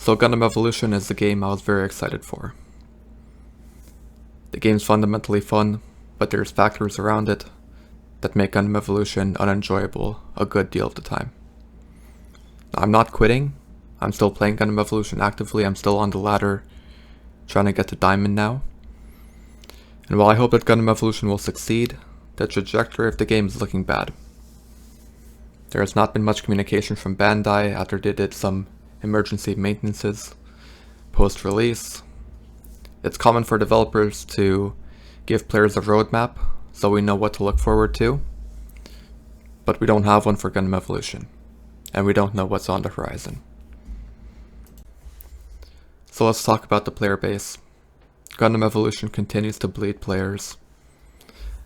So Gundam Evolution is the game I was very excited for. The game's fundamentally fun, but there's factors around it that make Gundam Evolution unenjoyable a good deal of the time. I'm not quitting. I'm still playing Gundam Evolution actively. I'm still on the ladder, trying to get to Diamond now. And while I hope that Gundam Evolution will succeed, the trajectory of the game is looking bad. There has not been much communication from Bandai after they did some emergency maintenances post-release. It's common for developers to give players a roadmap so we know what to look forward to, but we don't have one for Gundam Evolution, and we don't know what's on the horizon. So let's talk about the player base. Gundam Evolution continues to bleed players.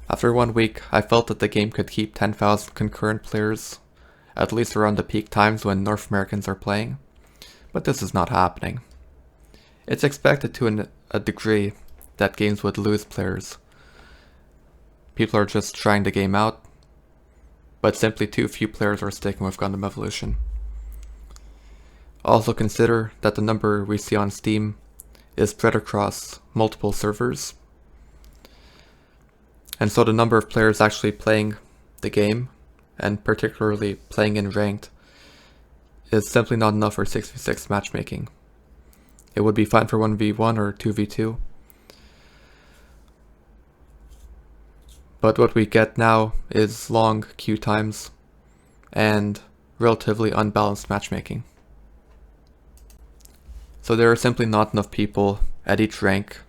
After 1 week, I felt that the game could keep 10,000 concurrent players, at least around the peak times when North Americans are playing, but this is not happening. It's expected to a degree that games would lose players. People are just trying the game out, but simply too few players are sticking with Gundam Evolution. Also consider that the number we see on Steam is spread across multiple servers, and so the number of players actually playing the game, and particularly playing in ranked, is simply not enough for 6v6 matchmaking. It would be fine for 1v1 or 2v2. But what we get now is long queue times and relatively unbalanced matchmaking. So there are simply not enough people at each rank,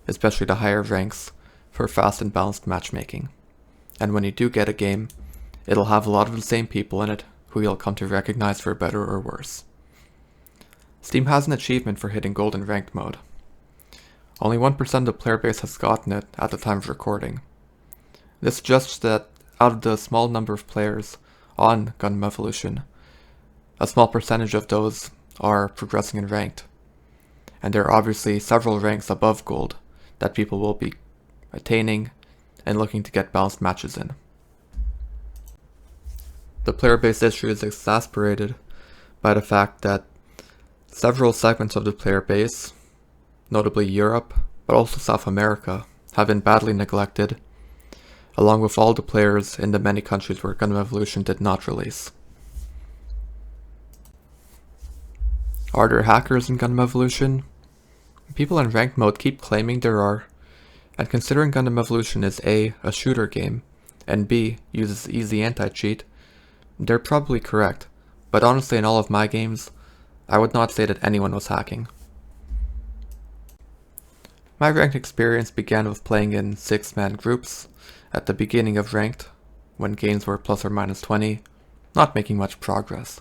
especially the higher ranks, for fast and balanced matchmaking. And when you do get a game, it'll have a lot of the same people in it who you'll come to recognize for better or worse. Steam has an achievement for hitting gold in ranked mode. Only 1% of the player base has gotten it at the time of recording. This suggests that out of the small number of players on Gundam Evolution, a small percentage of those are progressing in ranked. And there are obviously several ranks above gold that people will be attaining and looking to get balanced matches in. The player base issue is exacerbated by the fact that several segments of the player base, notably Europe, but also South America, have been badly neglected, along with all the players in the many countries where Gundam Evolution did not release. Are there hackers in Gundam Evolution? People in ranked mode keep claiming there are, and considering Gundam Evolution is A shooter game, and B, uses easy anti-cheat, they're probably correct, but honestly in all of my games, I would not say that anyone was hacking. My ranked experience began with playing in 6-man groups at the beginning of ranked, when games were plus or minus 20, not making much progress.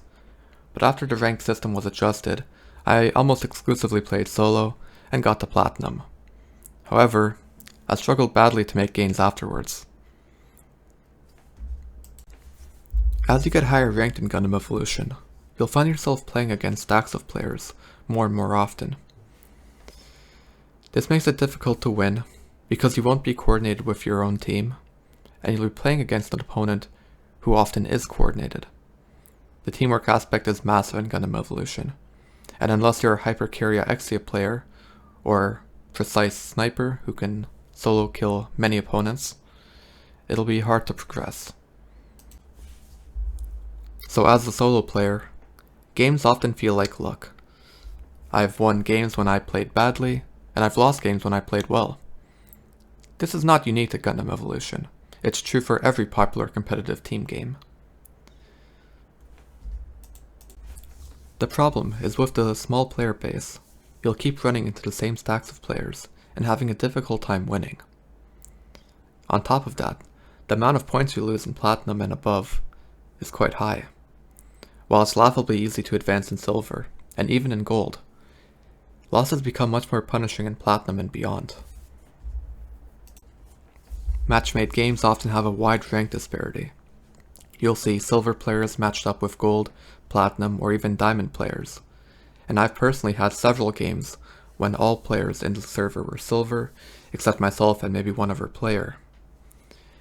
But after the ranked system was adjusted, I almost exclusively played solo and got to platinum. However, I struggled badly to make gains afterwards. As you get higher ranked in Gundam Evolution, you'll find yourself playing against stacks of players more and more often. This makes it difficult to win, because you won't be coordinated with your own team, and you'll be playing against an opponent who often is coordinated. The teamwork aspect is massive in Gundam Evolution, and unless you're a Hypercarya Exia player, or precise sniper who can solo kill many opponents, it'll be hard to progress. So as a solo player, games often feel like luck. I've won games when I played badly, and I've lost games when I played well. This is not unique to Gundam Evolution. It's true for every popular competitive team game. The problem is with the small player base, you'll keep running into the same stacks of players and having a difficult time winning. On top of that, the amount of points you lose in Platinum and above is quite high. While it's laughably easy to advance in Silver, and even in Gold, losses become much more punishing in Platinum and beyond. Match-made games often have a wide rank disparity. You'll see Silver players matched up with Gold, Platinum, or even Diamond players, and I've personally had several games when all players in the server were Silver, except myself and maybe one other player.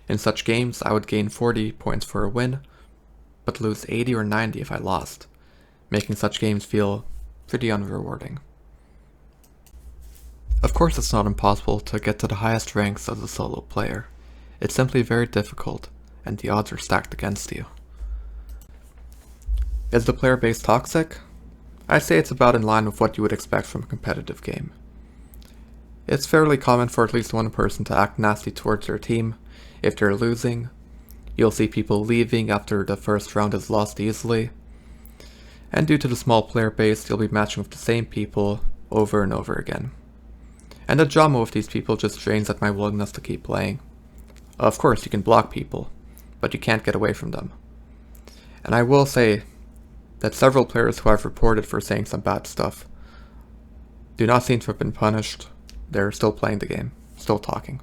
In such games, I would gain 40 points for a win, but lose 80 or 90 if I lost, making such games feel pretty unrewarding. Of course, it's not impossible to get to the highest ranks as a solo player. It's simply very difficult, and the odds are stacked against you. Is the player base toxic? I'd say it's about in line with what you would expect from a competitive game. It's fairly common for at least one person to act nasty towards their team if they're losing. You'll see people leaving after the first round is lost easily. And due to the small player base, you'll be matching with the same people over and over again. And the drama with these people just drains at my willingness to keep playing. Of course, you can block people, but you can't get away from them. And I will say that several players who I've reported for saying some bad stuff do not seem to have been punished. They're still playing the game, still talking.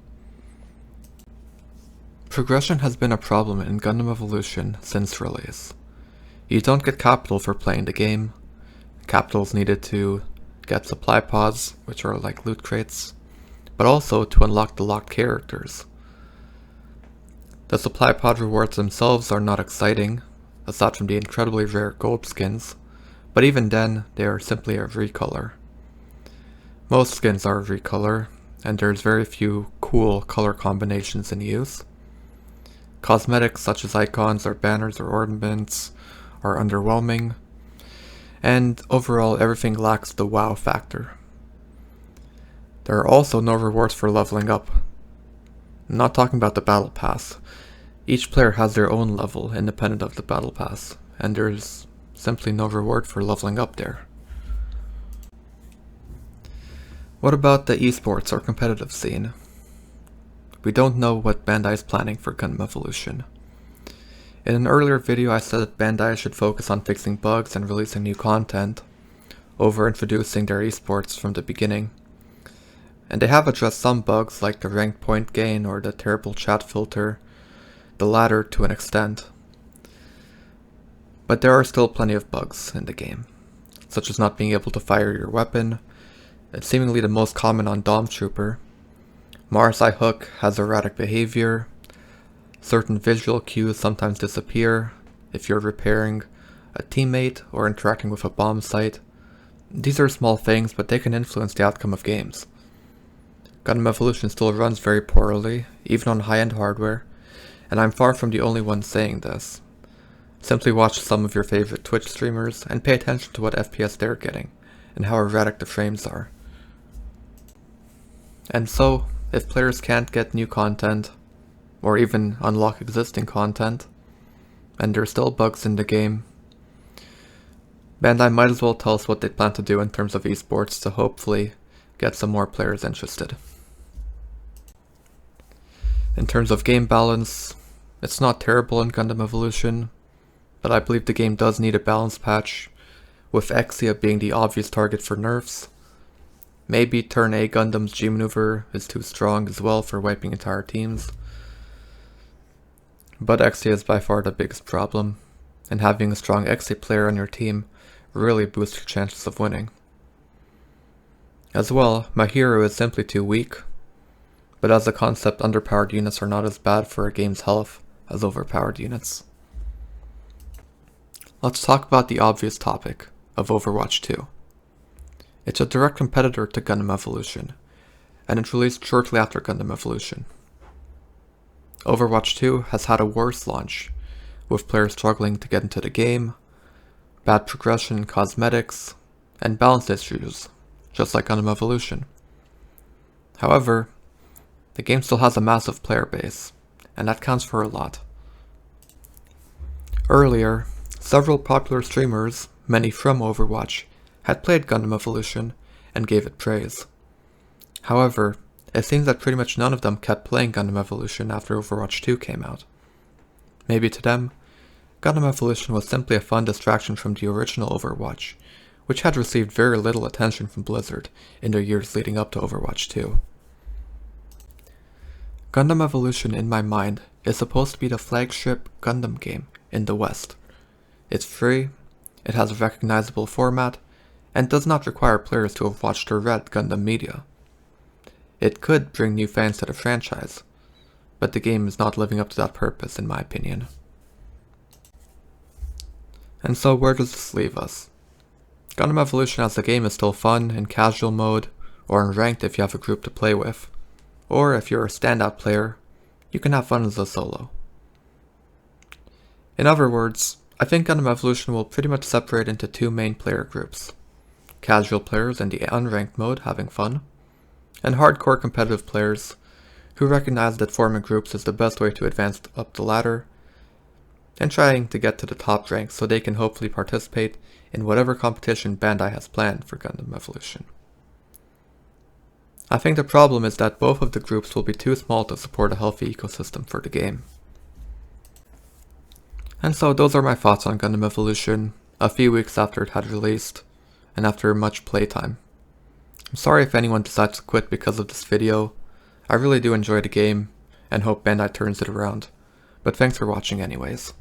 Progression has been a problem in Gundam Evolution since release. You don't get capital for playing the game. Capital is needed to get supply pods, which are like loot crates, but also to unlock the locked characters. The supply pod rewards themselves are not exciting, aside from the incredibly rare gold skins, but even then, they are simply a recolor. Most skins are a recolor, and there's very few cool color combinations in use. Cosmetics such as icons or banners or ornaments are underwhelming, and overall everything lacks the wow factor. There are also no rewards for leveling up. I'm not talking about the battle pass. Each player has their own level independent of the battle pass, and there's simply no reward for leveling up there. What about the esports or competitive scene? We don't know what Bandai is planning for Gundam Evolution. In an earlier video I said that Bandai should focus on fixing bugs and releasing new content over introducing their esports from the beginning. And they have addressed some bugs like the ranked point gain or the terrible chat filter, the latter to an extent. But there are still plenty of bugs in the game, such as not being able to fire your weapon. It's seemingly the most common on Dom Trooper. Mars Eye Hook has erratic behavior. Certain visual cues sometimes disappear if you're repairing a teammate or interacting with a bomb site. These are small things, but they can influence the outcome of games. Gundam Evolution still runs very poorly, even on high-end hardware, and I'm far from the only one saying this. Simply watch some of your favorite Twitch streamers and pay attention to what FPS they're getting, and how erratic the frames are. And so, if players can't get new content, or even unlock existing content, and there's still bugs in the game, Bandai might as well tell us what they plan to do in terms of esports to hopefully get some more players interested. In terms of game balance, it's not terrible in Gundam Evolution, but I believe the game does need a balance patch, with Exia being the obvious target for nerfs. Maybe Turn A Gundam's G maneuver is too strong as well for wiping entire teams. But Exia is by far the biggest problem, and having a strong Exia player on your team really boosts your chances of winning. As well, my hero is simply too weak, but as a concept, underpowered units are not as bad for a game's health as overpowered units. Let's talk about the obvious topic of Overwatch 2. It's a direct competitor to Gundam Evolution, and it released shortly after Gundam Evolution. Overwatch 2 has had a worse launch, with players struggling to get into the game, bad progression in cosmetics, and balance issues, just like Gundam Evolution. However, the game still has a massive player base, and that counts for a lot. Earlier, several popular streamers, many from Overwatch, had played Gundam Evolution and gave it praise. However, it seems that pretty much none of them kept playing Gundam Evolution after Overwatch 2 came out. Maybe to them, Gundam Evolution was simply a fun distraction from the original Overwatch, which had received very little attention from Blizzard in the years leading up to Overwatch 2. Gundam Evolution, in my mind, is supposed to be the flagship Gundam game in the West. It's free, it has a recognizable format, and does not require players to have watched or read Gundam media. It could bring new fans to the franchise, but the game is not living up to that purpose in my opinion. And so where does this leave us? Gundam Evolution as a game is still fun in casual mode, or in ranked if you have a group to play with. Or if you're a standout player, you can have fun as a solo. In other words, I think Gundam Evolution will pretty much separate into two main player groups. Casual players in the unranked mode having fun, and hardcore competitive players who recognize that forming groups is the best way to advance up the ladder and trying to get to the top ranks so they can hopefully participate in whatever competition Bandai has planned for Gundam Evolution. I think the problem is that both of the groups will be too small to support a healthy ecosystem for the game. And so those are my thoughts on Gundam Evolution, a few weeks after it had released, and after much playtime. I'm sorry if anyone decides to quit because of this video. I really do enjoy the game, and hope Bandai turns it around, but thanks for watching anyways.